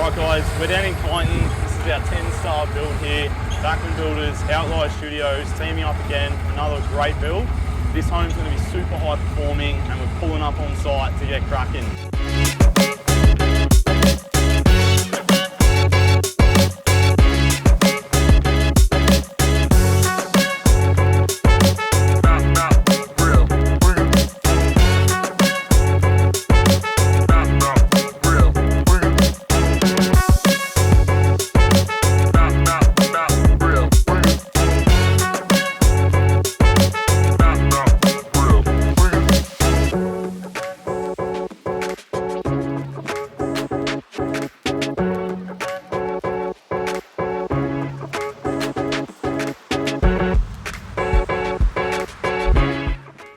Alright guys, we're down in Kyneton. This is our 10-star build here. Backman Builders, Outlier Studios, teaming up again for another great build. This home's going to be super high performing and we're pulling up on site to get cracking.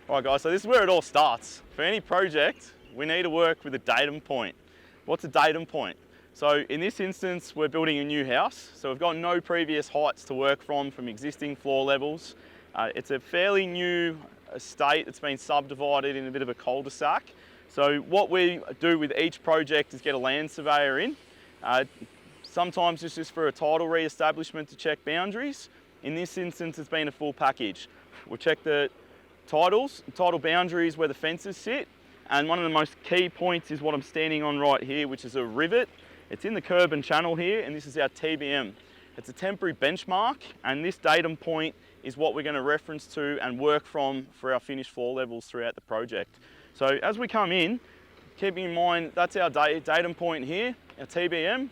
Alright guys, so this is where it all starts. For any project, we need to work with a datum point. What's a datum point? So in this instance, we're building a new house. So we've got no previous heights to work from existing floor levels. It's a fairly new estate that's been subdivided in a bit of a cul-de-sac. So what we do with each project is get a land surveyor in. Sometimes it's just for a title re-establishment to check boundaries. In this instance, it's been a full package. We'll check the title boundaries where the fences sit, and one of the most key points is what I'm standing on right here, which is a rivet. It's in the curb and channel here, and this is our TBM. It's a temporary benchmark, and this datum point is what we're going to reference to and work from for our finished floor levels throughout the project. So as we come in, keeping in mind that's our datum point here, our TBM,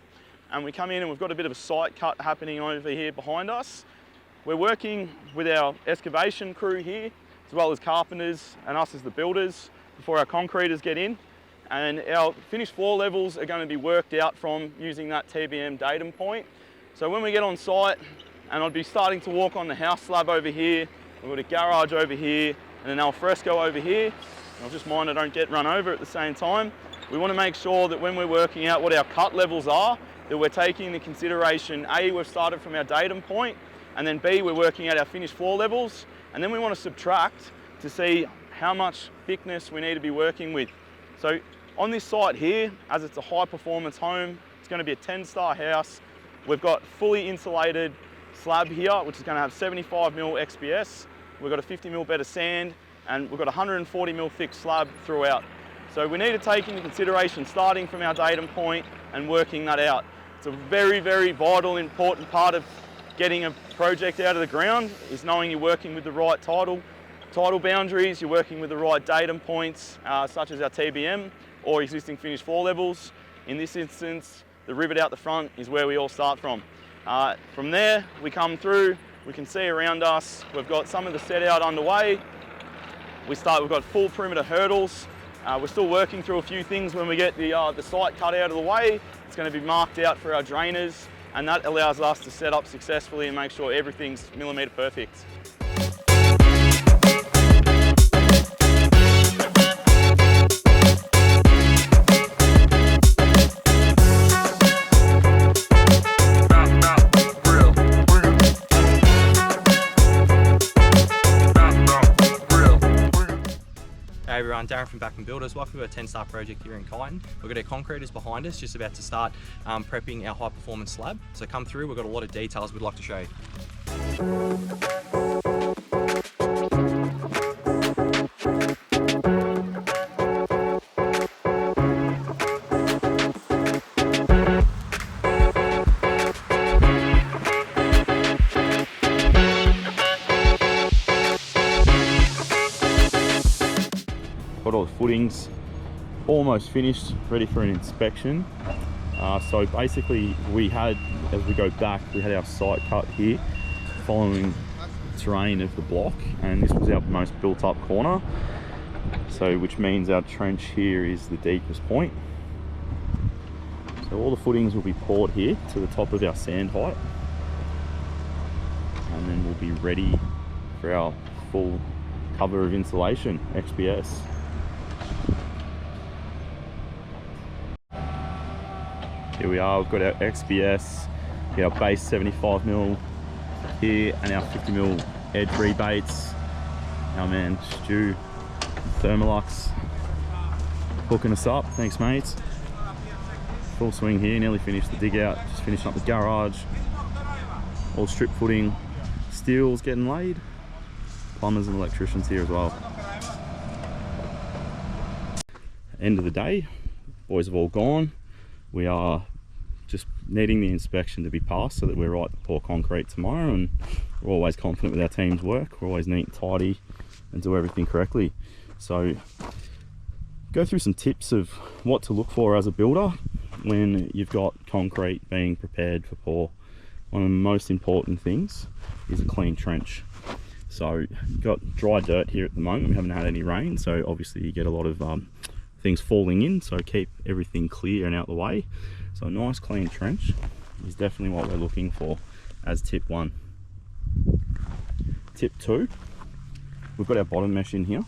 and we come in and we've got a bit of a site cut happening over here behind us. We're working with our excavation crew here, as well as carpenters and us as the builders before our concreters get in. And our finished floor levels are going to be worked out from using that TBM datum point. So when we get on site, and I'll be starting to walk on the house slab over here, we've got a garage over here, and an alfresco over here. And I'll just mind I don't get run over at the same time. We want to make sure that when we're working out what our cut levels are, that we're taking into consideration, A, we've started from our datum point, and then B, we're working out our finished floor levels. And then we want to subtract to see how much thickness we need to be working with. So on this site here, as it's a high performance home, it's going to be a 10-star house. We've got fully insulated slab here, which is going to have 75mm XPS. We've got a 50mm bed of sand, and we've got 140mm thick slab throughout. So we need to take into consideration starting from our datum point and working that out. It's a very, very vital, important part of getting a project out of the ground is knowing you're working with the right title boundaries, you're working with the right datum points, such as our TBM or existing finished floor levels. In this instance, the rivet out the front is where we all start from. From there, we come through, we can see around us, we've got some of the set out underway. We've got full perimeter hurdles. We're still working through a few things when we get the site cut out of the way. It's going to be marked out for our drainers, and that allows us to set up successfully and make sure everything's millimetre perfect. Hey everyone, Darren from Backman Builders. Welcome to a 10-star project here in Kyneton. We've got our concreters behind us, just about to start prepping our high performance slab. So come through, we've got a lot of details we'd like to show you. Got all the footings almost finished, ready for an inspection. So basically as we go back, we had our site cut here following terrain of the block, and this was our most built up corner. So which means our trench here is the deepest point. So all the footings will be poured here to the top of our sand height, and then we'll be ready for our full cover of insulation, XPS. Here we are, we've got our XPS, our base 75mm here, and our 50mm edge rebates. Our man Stu, Thermalux, hooking us up. Thanks, mates. full swing here, nearly finished the dig out, just finishing up the garage. All strip footing, steel's getting laid. Plumbers and electricians here as well. End of the day, boys have all gone. We are just needing the inspection to be passed so that we're right to pour concrete tomorrow, and we're always confident with our team's work. We're always neat and tidy and do everything correctly. So go through some tips of what to look for as a builder when you've got concrete being prepared for pour. One of the most important things is a clean trench. So you've got dry dirt here at the moment. We haven't had any rain, so obviously you get a lot of things falling in, so keep everything clear and out the way. So a nice clean trench is definitely what we're looking for as tip 1. Tip 2, we've got our bottom mesh in here,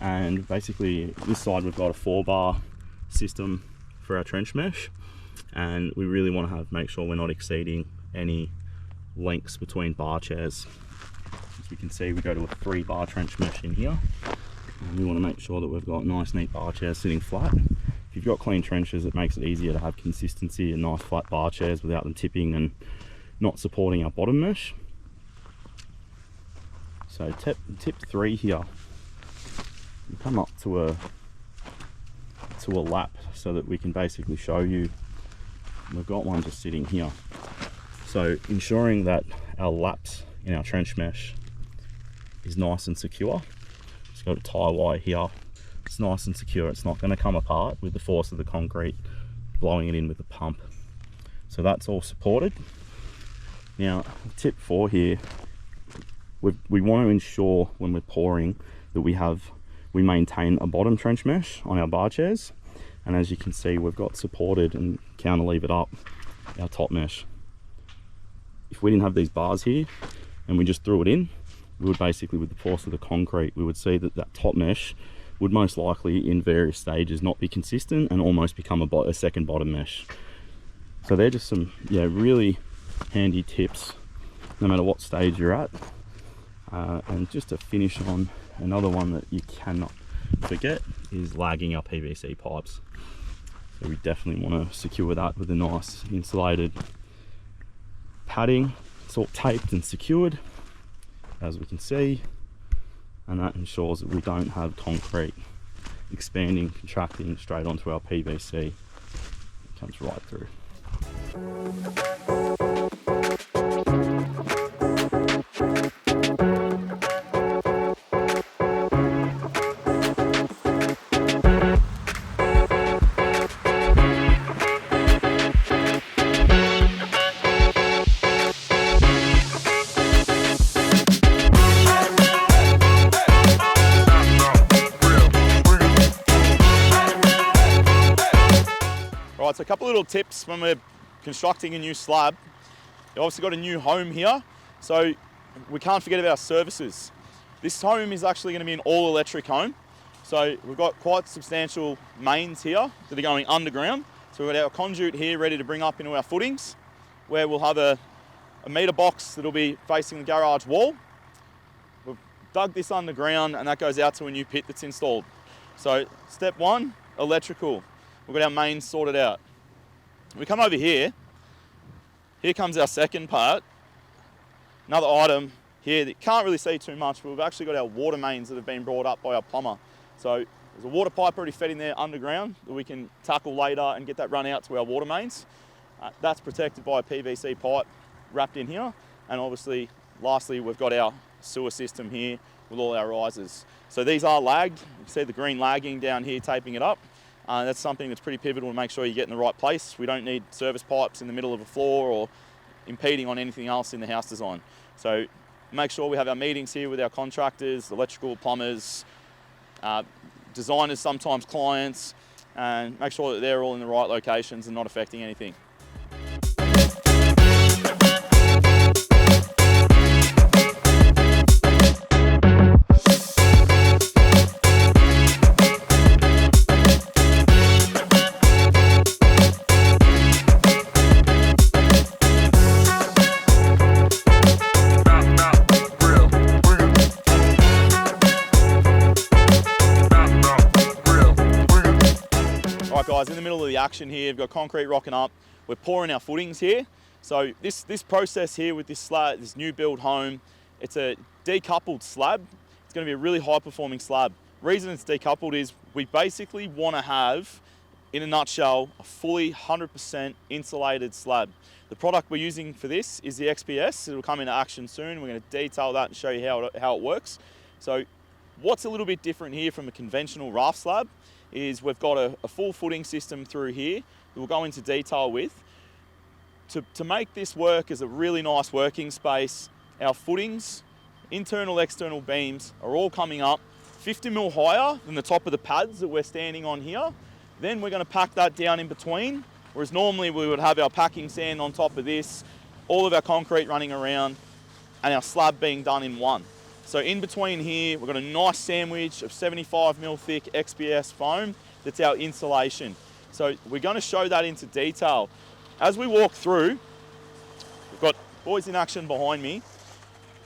and basically this side we've got a 4-bar system for our trench mesh, and we really want to make sure we're not exceeding any lengths between bar chairs. As you can see, we go to a 3-bar trench mesh in here, and we want to make sure that we've got nice neat bar chairs sitting flat. If you've got clean trenches, it makes it easier to have consistency and nice flat bar chairs without them tipping and not supporting our bottom mesh. So tip 3 here, you come up to a lap so that we can basically show you. We've got one just sitting here, so ensuring that our laps in our trench mesh is nice and secure. Just got a tie wire here, it's nice and secure, it's not going to come apart with the force of the concrete blowing it in with the pump. So that's all supported. Now tip 4 here, we want to ensure when we're pouring that we maintain a bottom trench mesh on our bar chairs, and as you can see we've got supported and counterlevered up our top mesh. If we didn't have these bars here and we just threw it in, we would basically, with the force of the concrete, we would see that that top mesh would most likely in various stages not be consistent and almost become a second bottom mesh. So they're just some really handy tips no matter what stage you're at. And just to finish on, another one that you cannot forget is lagging our PVC pipes. So we definitely want to secure that with a nice insulated padding. It's all taped and secured, as we can see, and that ensures that we don't have concrete expanding, contracting straight onto our PVC. It comes right through. Right, so a couple of little tips when we're constructing a new slab. You've obviously got a new home here, so we can't forget about our services. This home is actually going to be an all electric home. So we've got quite substantial mains here that are going underground. So we've got our conduit here ready to bring up into our footings, where we'll have a meter box that'll be facing the garage wall. We've dug this underground and that goes out to a new pit that's installed. So step 1, electrical. We've got our mains sorted out. We come over here. Here comes our second part. Another item here that you can't really see too much, but we've actually got our water mains that have been brought up by our plumber. So there's a water pipe already fed in there underground that we can tackle later and get that run out to our water mains. That's protected by a PVC pipe wrapped in here. And obviously, lastly, we've got our sewer system here with all our risers. So these are lagged. You can see the green lagging down here, taping it up. That's something that's pretty pivotal to make sure you get in the right place. We don't need service pipes in the middle of a floor or impeding on anything else in the house design. So make sure we have our meetings here with our contractors, electrical, plumbers, designers, sometimes clients, and make sure that they're all in the right locations and not affecting anything. Guys, in the middle of the action here. We've got concrete rocking up. We're pouring our footings here. So this process here with this slab, this new build home, it's a decoupled slab. It's going to be a really high performing slab. Reason it's decoupled is we basically want to have, in a nutshell, a fully 100% insulated slab. The product we're using for this is the XPS. It'll come into action soon. We're going to detail that and show you how it works. So what's a little bit different here from a conventional raft slab is we've got a full footing system through here that we'll go into detail with. To make this work as a really nice working space, our footings, internal, external beams are all coming up 50 mil higher than the top of the pads that we're standing on here. Then we're going to pack that down in between, whereas normally we would have our packing sand on top of this, all of our concrete running around, and our slab being done in one. So in between here, we've got a nice sandwich of 75 mil thick XPS foam. That's our insulation. So we're going to show that into detail. As we walk through, we've got boys in action behind me.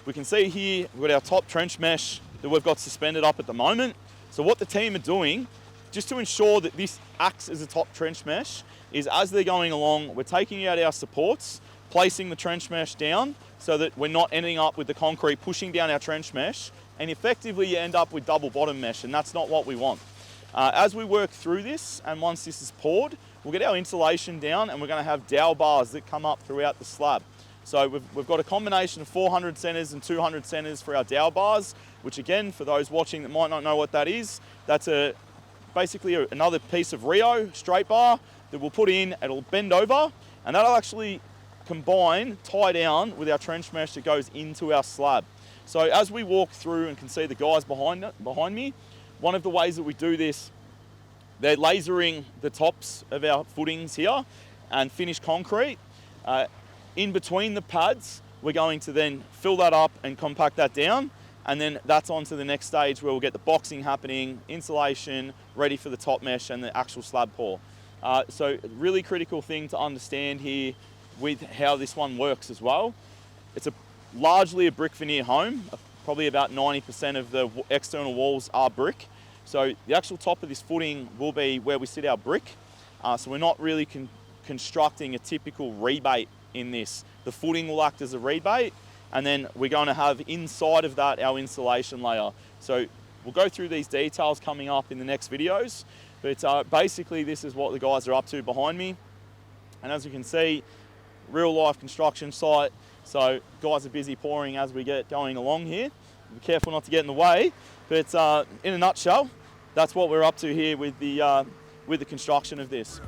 We can see here, we've got our top trench mesh that we've got suspended up at the moment. So what the team are doing, just to ensure that this acts as a top trench mesh, is as they're going along, we're taking out our supports, placing the trench mesh down so that we're not ending up with the concrete pushing down our trench mesh, and effectively you end up with double bottom mesh, and that's not what we want. As we work through this, and once this is poured, we'll get our insulation down, and we're going to have dowel bars that come up throughout the slab. So we've got a combination of 400 centers and 200 centers for our dowel bars, which again, for those watching that might not know what that is, that's basically another piece of Rio straight bar that we'll put in. It'll bend over, and that'll actually combine, tie down with our trench mesh that goes into our slab. So as we walk through and can see the guys behind me, one of the ways that we do this, they're lasering the tops of our footings here and finish concrete. In between the pads, we're going to then fill that up and compact that down, and then that's on to the next stage where we'll get the boxing happening, insulation, ready for the top mesh and the actual slab pour. So really critical thing to understand here with how this one works as well. It's largely a brick veneer home. Probably about 90% of the external walls are brick. So the actual top of this footing will be where we sit our brick. So we're not really constructing a typical rebate in this. The footing will act as a rebate, and then we're going to have inside of that our insulation layer. So we'll go through these details coming up in the next videos, but basically this is what the guys are up to behind me. And as you can see, real life construction site. So guys are busy pouring as we get going along here. Be careful not to get in the way, but in a nutshell, that's what we're up to here with the construction of this.